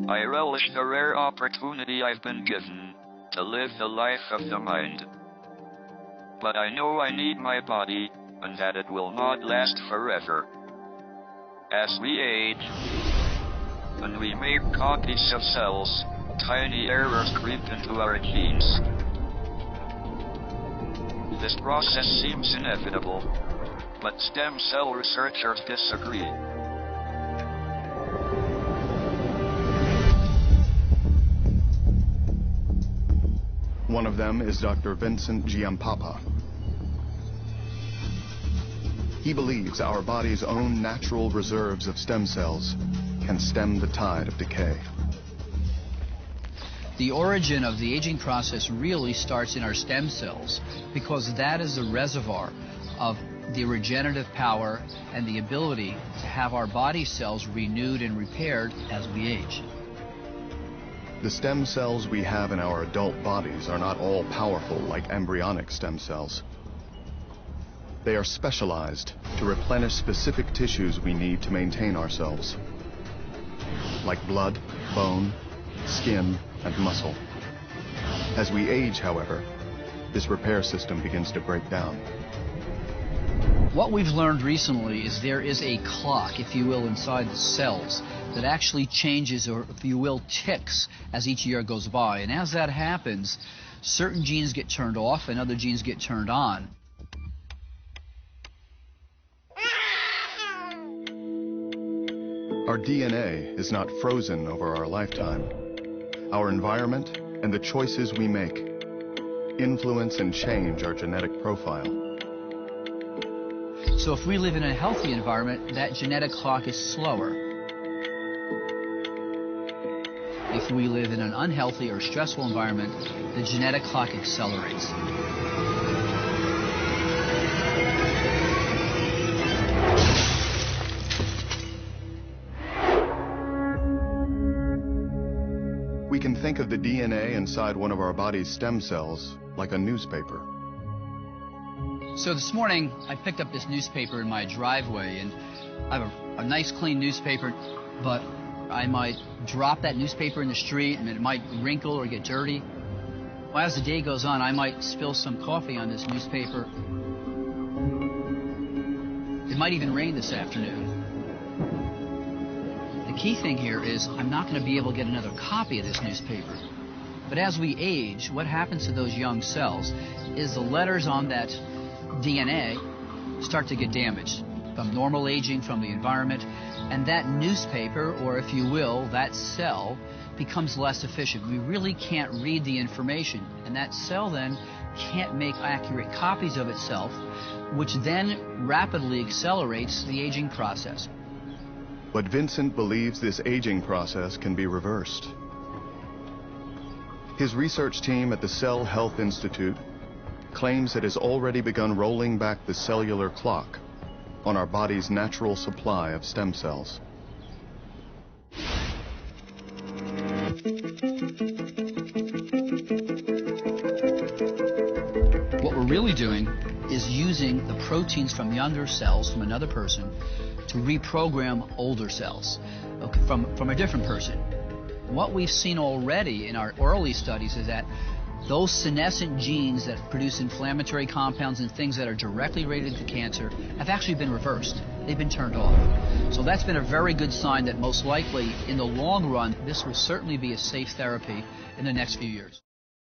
I relish the rare opportunity I've been given to live the life of the mind. But I know I need my body, and that it will not last forever. As we age, and we make copies of cells, tiny errors creep into our genes. This process seems inevitable, but stem cell researchers disagree. One of them is Dr. Vincent Giampapa. He believes our body's own natural reserves of stem cells can stem the tide of decay. The origin of the aging process really starts in our stem cells, because that is the reservoir of the regenerative power and the ability to have our body cells renewed and repaired as we age. The stem cells we have in our adult bodies are not all powerful like embryonic stem cells. They are specialized to replenish specific tissues we need to maintain ourselves, like blood, bone, skin, and muscle. As we age, however, this repair system begins to break down. What we've learned recently is there is a clock, if you will, inside the cells that actually changes, or if you will, ticks as each year goes by. And as that happens, certain genes get turned off and other genes get turned on. Our DNA is not frozen over our lifetime. Our environment and the choices we make influence and change our genetic profile. So if we live in a healthy environment, that genetic clock is slower. If we live in an unhealthy or stressful environment, the genetic clock accelerates. We can think of the DNA inside one of our body's stem cells like a newspaper. So this morning, I picked up this newspaper in my driveway, and I have a nice clean newspaper, but I might drop that newspaper in the street and it might wrinkle or get dirty. Well, as the day goes on, I might spill some coffee on this newspaper. It might even rain this afternoon. The key thing here is I'm not going to be able to get another copy of this newspaper. But as we age, what happens to those young cells is the letters on that DNA start to get damaged from normal aging, from the environment, and that newspaper, or if you will, that cell, becomes less efficient. We really can't read the information, and that cell then can't make accurate copies of itself, which then rapidly accelerates the aging process. But Vincent believes this aging process can be reversed. His research team at the Cell Health Institute claims it has already begun rolling back the cellular clock on our body's natural supply of stem cells. What we're really doing is using the proteins from younger cells from another person to reprogram older cells, okay, from a different person. What we've seen already in our early studies is that those senescent genes that produce inflammatory compounds and things that are directly related to cancer have actually been reversed. They've been turned off. So that's been a very good sign that most likely, in the long run, this will certainly be a safe therapy in the next few years.